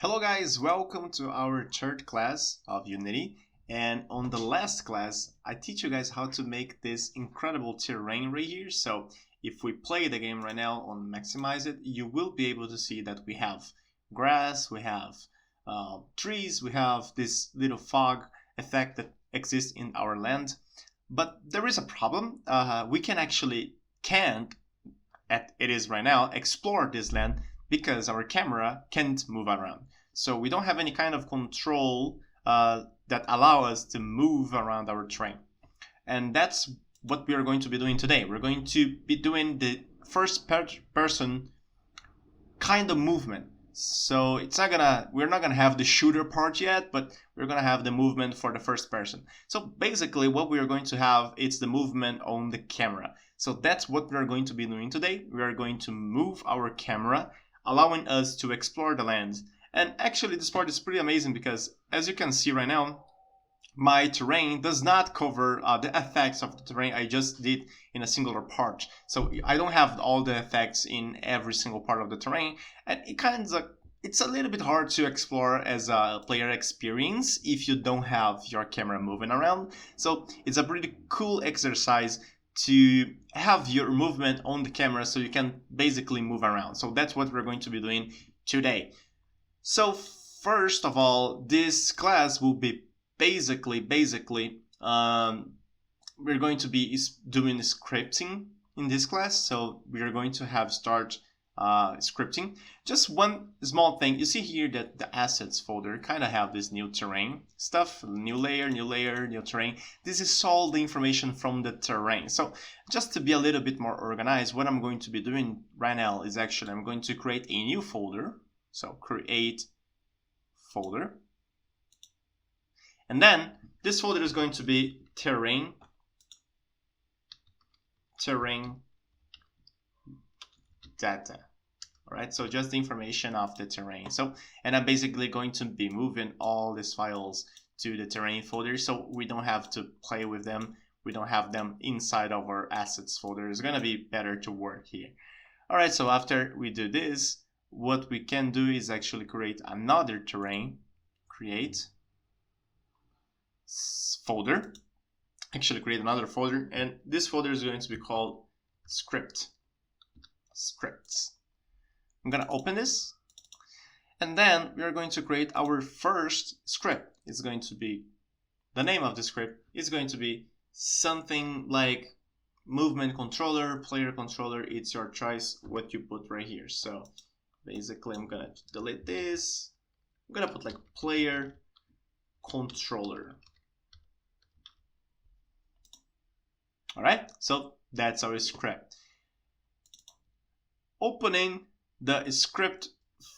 Hello guys, welcome to our third class of Unity. And on the last class, I teach you guys how to make this incredible terrain right here. So if we play the game right now on Maximize It, you will be able to see that we have grass, we have trees, we have this little fog effect that exists in our land. But there is a problem. We can't, it is right now, explore this land because our camera can't move around. So we don't have any kind of control that allow us to move around our terrain. And that's what we are going to be doing today. We're going to be doing the first person kind of movement. So we're not gonna have the shooter part yet, but we're gonna have the movement for the first person. So basically what we are going to have is the movement on the camera. So that's what we're going to be doing today. We are going to move our camera, allowing us to explore the land. And actually this part is pretty amazing because as you can see right now, my terrain does not cover the effects of the terrain I just did in a singular part. So I don't have all the effects in every single part of the terrain, and it's a little bit hard to explore as a player experience if you don't have your camera moving around. So it's a pretty cool exercise to have your movement on the camera so you can basically move around. So that's what we're going to be doing today. So first of all, this class will be basically we're going to be doing scripting in this class. So we are going to have start scripting. Just one small thing, you see here that the assets folder kind of have this new terrain stuff, new layer, new terrain. This is all the information from the terrain. So just to be a little bit more organized, what I'm going to be doing right now is actually I'm going to create a new folder. So create folder. And then this folder is going to be terrain data. All right, so just the information of the terrain. So, and I'm basically going to be moving all these files to the terrain folder so we don't have to play with them. We don't have them inside of our assets folder. It's going to be better to work here. All right, so after we do this, what we can do is actually create another terrain, create folder, actually create another folder, and this folder is going to be called scripts. I'm going to open this, and then we are going to create our first script. It's going to be, the name of the script is going to be something like movement controller, player controller. It's your choice what you put right here. So basically I'm going to delete this. I'm going to put like player controller. All right, so that's our script. Opening the script,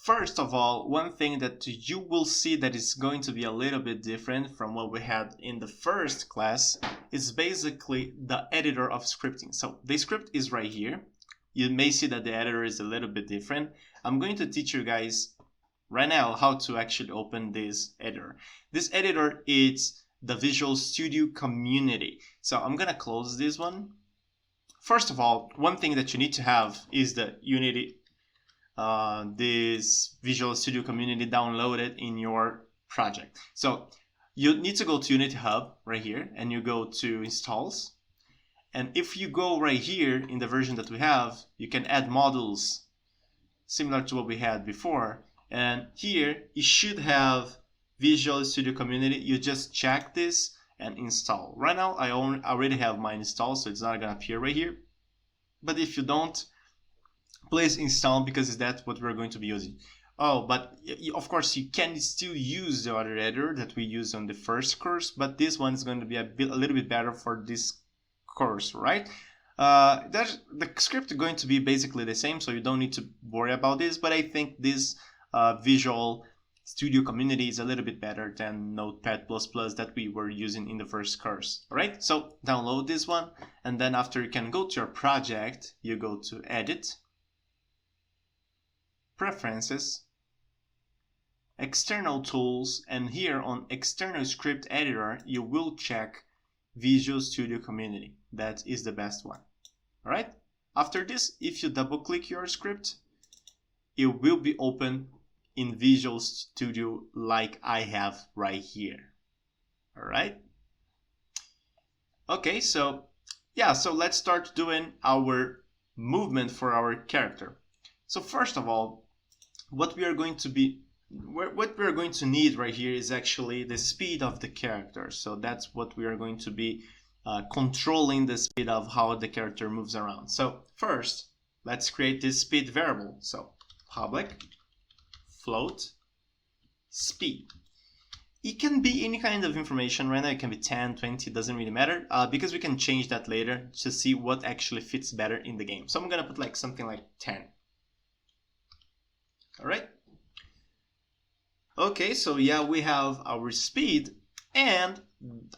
first of all, one thing that you will see that is going to be a little bit different from what we had in the first class is basically the editor of scripting. So the script is right here. You may see that the editor is a little bit different. I'm going to teach you guys right now how to actually open this editor. This editor is the Visual Studio Community. So I'm gonna close this one. First of all, one thing that you need to have is the Unity, this Visual Studio Community downloaded in your project. So you need to go to Unity Hub right here and you go to installs. And if you go right here in the version that we have, you can add modules similar to what we had before. And here you should have Visual Studio Community. You just check this and install. Right now I already have mine installed, so it's not gonna appear right here. But if you don't, please install because that's what we're going to be using. Oh, but of course you can still use the other editor that we used on the first course, but this one is going to be a little bit better for this course, right? The script is going to be basically the same, so you don't need to worry about this, but I think this Visual Studio Community is a little bit better than Notepad++ that we were using in the first course. All right, so download this one, and then after you can go to your project, you go to Edit, Preferences, External Tools, and here on External Script Editor, you will check Visual Studio Community. That is the best one. All right, after this, if you double click your script, it will be open in Visual Studio like I have right here. All right. Okay, so yeah, so let's start doing our movement for our character. So first of all, what we are going to need right here is actually the speed of the character. So that's what we are going to be controlling, the speed of how the character moves around. So first, let's create this speed variable. So public float speed. It can be any kind of information right now. It can be 10, 20, doesn't really matter, because we can change that later to see what actually fits better in the game. So I'm gonna put like something like 10. All right. Okay, so yeah, we have our speed, and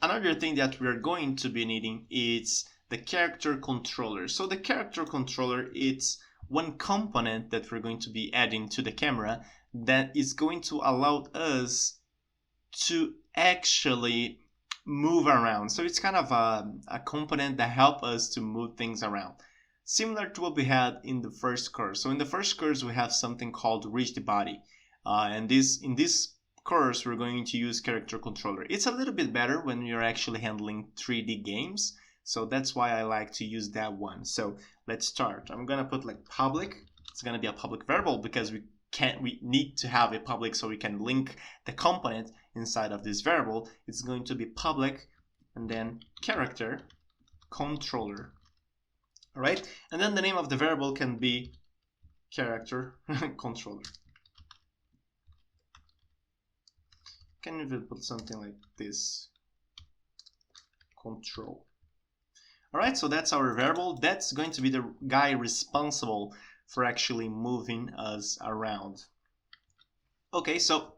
another thing that we're going to be needing is the character controller. So the character controller, it's one component that we're going to be adding to the camera that is going to allow us to actually move around. So it's kind of a component that helps us to move things around, similar to what we had in the first course. So in the first course, we have something called rigid body. And in this course, we're going to use character controller. It's a little bit better when you're actually handling 3D games. So that's why I like to use that one. So let's start. I'm going to put like public. It's going to be a public variable because we need to have a public so we can link the component inside of this variable. It's going to be public and then character controller. All right. And then the name of the variable can be character controller. Can even put something like this, control. All right, so that's our variable. That's going to be the guy responsible for actually moving us around. Okay, so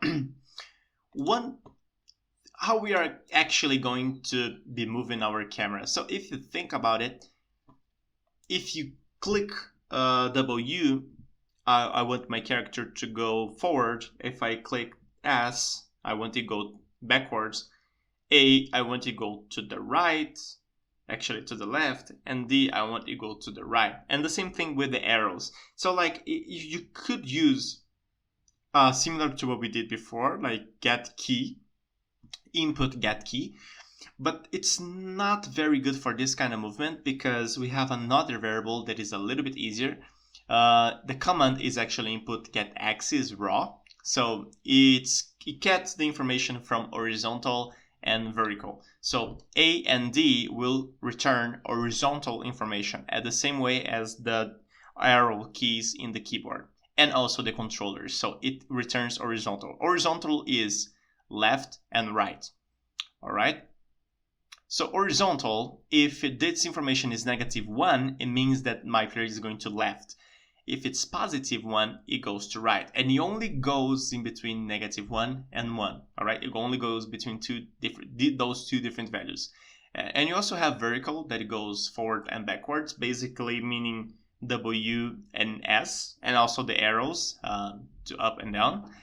how we are actually going to be moving our camera. So if you think about it, if you click W, I want my character to go forward. If I click S, I want to go backwards. A, I want to go to the right, actually to the left, and D, I want to go to the right. And the same thing with the arrows. So like you could use similar to what we did before, like get key, input get key, but it's not very good for this kind of movement because we have another variable that is a little bit easier. The command is actually input get axis raw. So it gets the information from horizontal and vertical. So A and D will return horizontal information at the same way as the arrow keys in the keyboard and also the controllers. So it returns horizontal. Horizontal is left and right. All right. So horizontal, if this information is -1, it means that my player is going to left. If it's +1, it goes to right. And it only goes in between -1 and 1. All right, it only goes between those two different values. And you also have vertical that goes forward and backwards, basically meaning W and S, and also the arrows to up and down.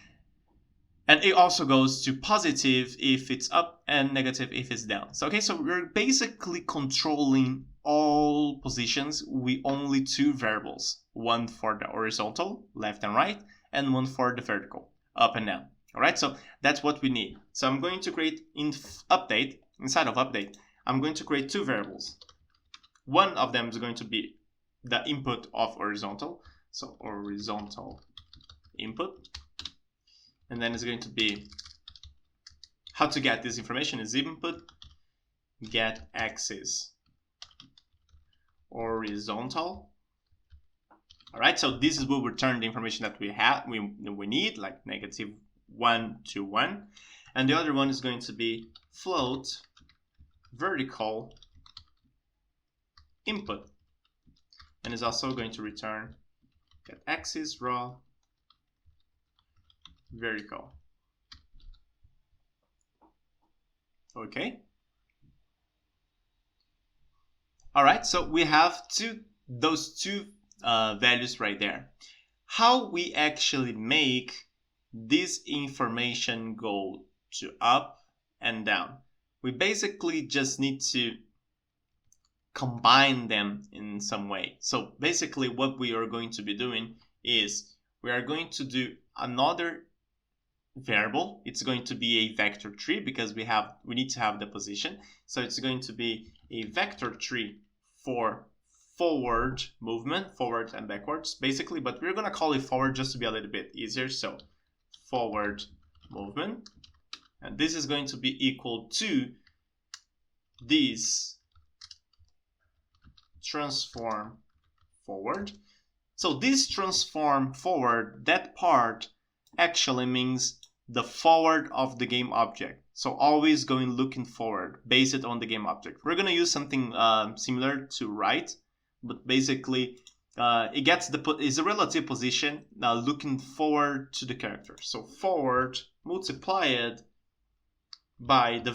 And it also goes to positive if it's up and negative if it's down. So, okay, so we're basically controlling all positions with only two variables. One for the horizontal, left and right, and one for the vertical, up and down. All right, so that's what we need. So I'm going to create inside of update, I'm going to create two variables. One of them is going to be the input of horizontal. So horizontal input. And then it's going to be how to get this information is input get axis horizontal. All right, so this will return the information that we need, like -1 to 1. And the other one is going to be float vertical input. And is also going to return get axis raw vertical. Okay. All right, so we have those two values right there. How we actually make this information go to up and down? We basically just need to combine them in some way. So basically what we are going to be doing is we are going to do another variable. It's going to be a vector tree because we need to have the position. So it's going to be a vector tree for forward movement, forward and backwards basically, but we're going to call it forward just to be a little bit easier. So forward movement, and this is going to be equal to this transform forward. So this transform forward, that part actually means the forward of the game object. So always going looking forward based on the game object. We're going to use something similar to right, but basically it gets is a relative position looking forward to the character. So forward multiplied by the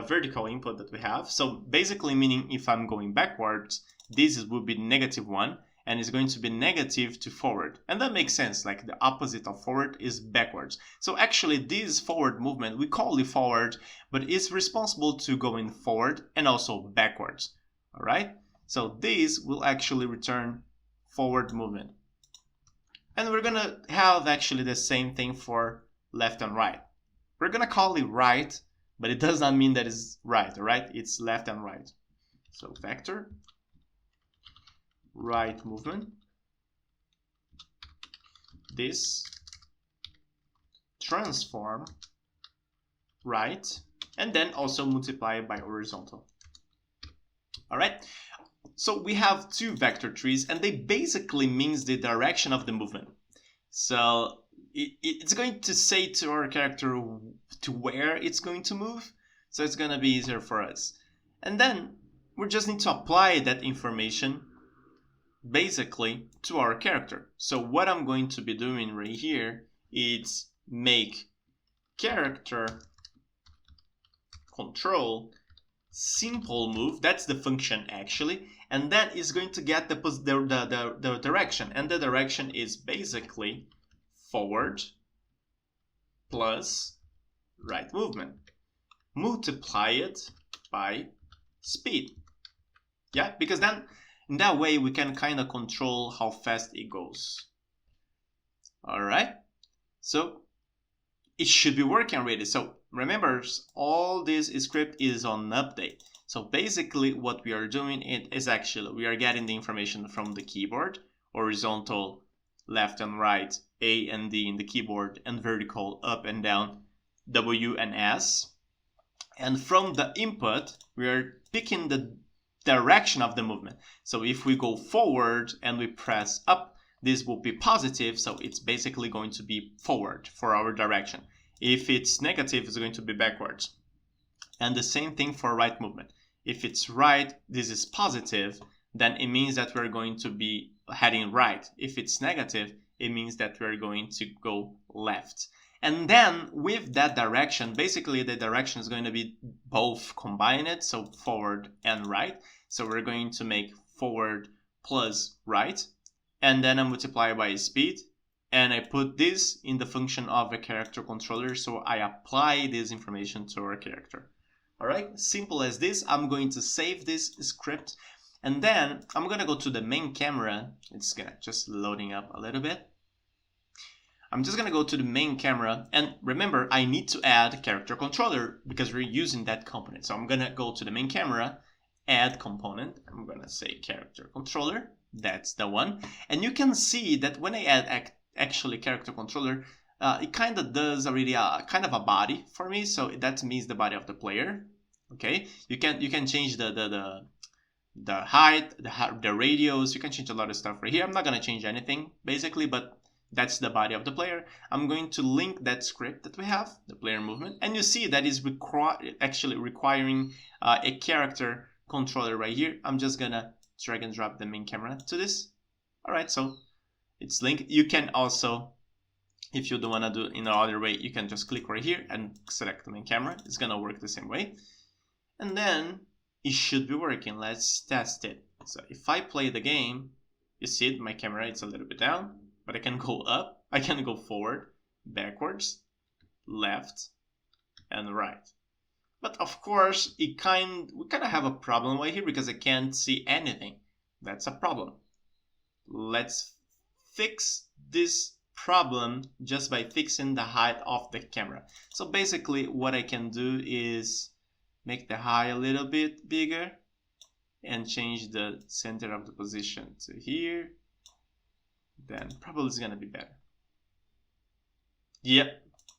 vertical input that we have. So basically meaning if I'm going backwards, this would be -1, and it's going to be negative to forward. And that makes sense, like the opposite of forward is backwards. So actually this forward movement, we call it forward, but it's responsible to going forward and also backwards. All right? So this will actually return forward movement. And we're gonna have actually the same thing for left and right. We're gonna call it right, but it does not mean that it's right, all right? It's left and right. So vector, right movement, this transform right, and then also multiply by horizontal. All right, so we have two vector trees, and they basically means the direction of the movement. So it's going to say to our character to where it's going to move, so it's going to be easier for us. And then we just need to apply that information basically to our character. So what I'm going to be doing right here is make character control simple move. That's the function actually, and that is going to get the direction, and the direction is basically forward plus right movement. Multiply it by speed. Yeah, because then in that way we can kind of control how fast it goes. All right, so it should be working already. So remember, all this script is on update. So basically what we are doing is actually we are getting the information from the keyboard, horizontal left and right, A and D in the keyboard, and vertical up and down, W and S. And from the input, we are picking the direction of the movement. So if we go forward and we press up, this will be positive, so it's basically going to be forward for our direction. If it's negative, it's going to be backwards. And the same thing for right movement. If it's right, this is positive, then it means that we're going to be heading right. If it's negative, it means that we're going to go left. And then with that direction, basically the direction is going to be both combined, so forward and right. So we're going to make forward plus right, and then I multiply by speed, and I put this in the function of a character controller, so I apply this information to our character. All right, simple as this. I'm going to save this script, and then I'm going to go to the main camera. It's gonna just loading up a little bit. I'm just going to go to the main camera, and remember, I need to add character controller because we're using that component. So I'm going to go to the main camera, add component. I'm going to say character controller. That's the one. And you can see that when I add actually character controller, it kind of does already kind of a body for me. So that means the body of the player. Okay, you can change the height, the radius. You can change a lot of stuff right here. I'm not going to change anything basically, but that's the body of the player. I'm going to link that script that we have, the player movement, and you see that is actually requiring a character controller right here. I'm just gonna drag and drop the main camera to this. All right, so it's linked. You can also, if you don't want to do it in another way, you can just click right here and select the main camera. It's gonna work the same way, and then it should be working. Let's test it. So if I play the game, you see it, my camera is a little bit down, but I can go up, I can go forward, backwards, left, and right. But of course, we kind of have a problem right here because I can't see anything. That's a problem. Let's fix this problem just by fixing the height of the camera. So basically what I can do is make the height a little bit bigger and change the center of the position to here. Then probably it's gonna be better. Yep,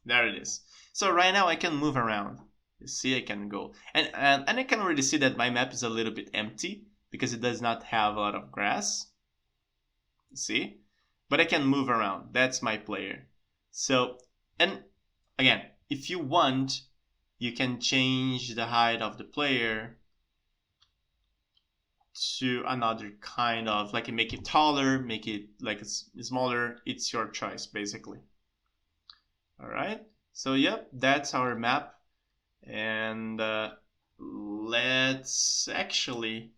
there it is. So right now I can move around. You see, I can go. And I can already see that my map is a little bit empty because it does not have a lot of grass. See? But I can move around. That's my player. So, and again, if you want, you can change the height of the player to another kind of, like make it taller, make it like smaller. It's your choice, basically. All right. So, yep, that's our map. And let's actually,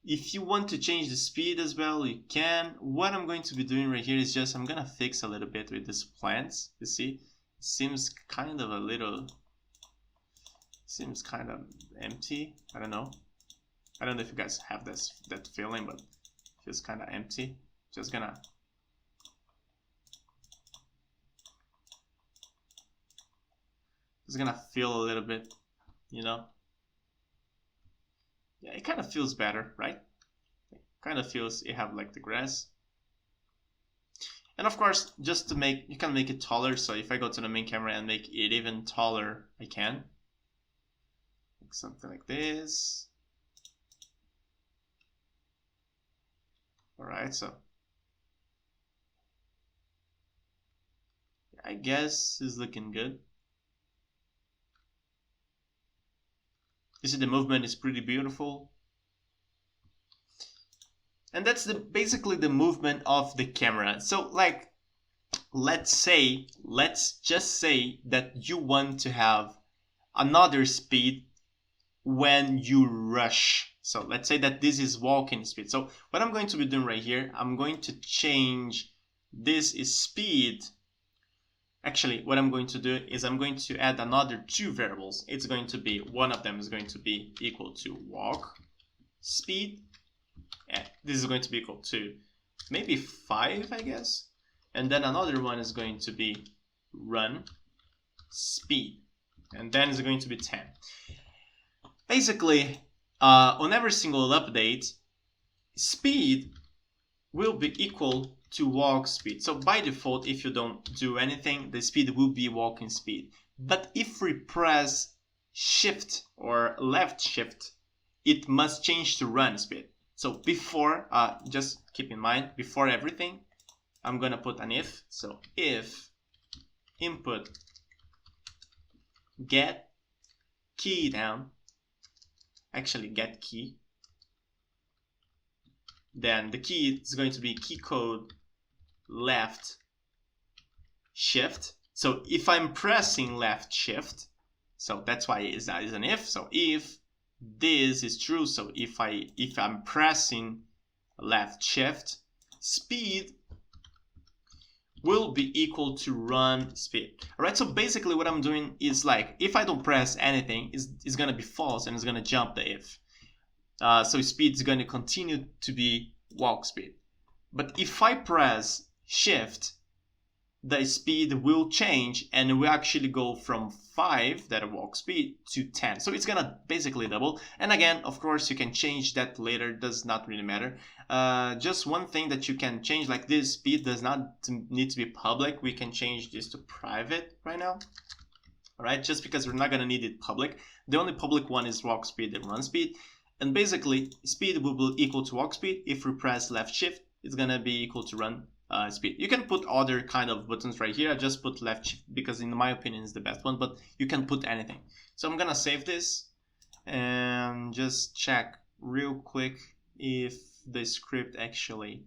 if you want to change the speed as well, you can. What I'm going to be doing right here is just, I'm gonna fix a little bit with these plants. You see, it seems kind of empty. I don't know if you guys have that feeling, but it feels kind of empty. Just gonna feel a little bit, you know. Yeah, it kind of feels better, right? It kind of feels, you have like the grass. And of course, just to make, you can make it taller. So if I go to the main camera and make it even taller, I can. Like something like this. All right, so I guess it's looking good. You see the movement is pretty beautiful. And that's basically the movement of the camera. So like, let's just say that you want to have another speed when you rush. So let's say that this is walking speed. So what I'm going to be doing right here, I'm going to change this is speed. Actually, what I'm going to do is I'm going to add another 2 variables. It's going to be, one of them is going to be equal to walk speed. And this is going to be equal to maybe 5, I guess. And then another one is going to be run speed. And then it's going to be 10. Basically, on every single update, speed will be equal to walk speed. So by default, if you don't do anything, the speed will be walking speed. But if we press shift or left shift, it must change to run speed. So before, just keep in mind, before everything, I'm gonna put an if. So if input get key down, actually get key, then the key is going to be key code left shift. So if I'm pressing left shift, so that's why it is an if. So if this is true, so if I'm pressing left shift, speed will be equal to run speed. All right, so basically what I'm doing is like, if I don't press anything, it's gonna be false and it's gonna jump the if. So speed is gonna continue to be walk speed. But if I press shift, the speed will change and we actually go from 5, that walk speed, to 10. So it's gonna basically double. And again, of course, you can change that later, does not really matter. Just one thing that you can change, like this speed does not need to be public. We can change this to private right now. All right, just because we're not gonna need it public. The only public one is walk speed and run speed. And basically, speed will be equal to walk speed. If we press left shift, it's gonna be equal to run speed. You can put other kind of buttons right here. I just put left shift because in my opinion is the best one, but you can put anything. So I'm gonna save this and just check real quick if the script actually,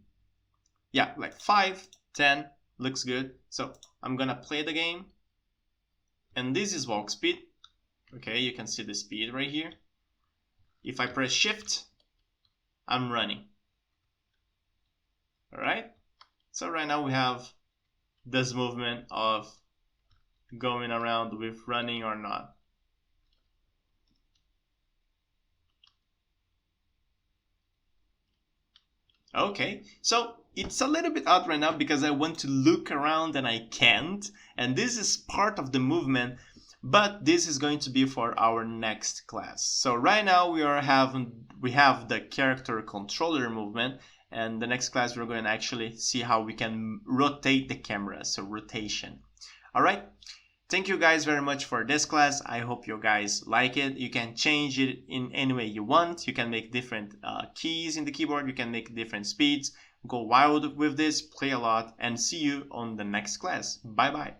yeah, like 5, 10, looks good. So I'm gonna play the game and this is walk speed. Okay, you can see the speed right here. If I press shift, I'm running. All right. So right now we have this movement of going around with running or not. Okay, so it's a little bit odd right now because I want to look around and I can't. And this is part of the movement, but this is going to be for our next class. So right now we have the character controller movement, and the next class we're going to actually see how we can rotate the camera, so rotation. All right. Thank you guys very much for this class. I hope you guys like it. You can change it in any way you want. You can make different keys in the keyboard. You can make different speeds. Go wild with this, play a lot, and see you on the next class. Bye bye.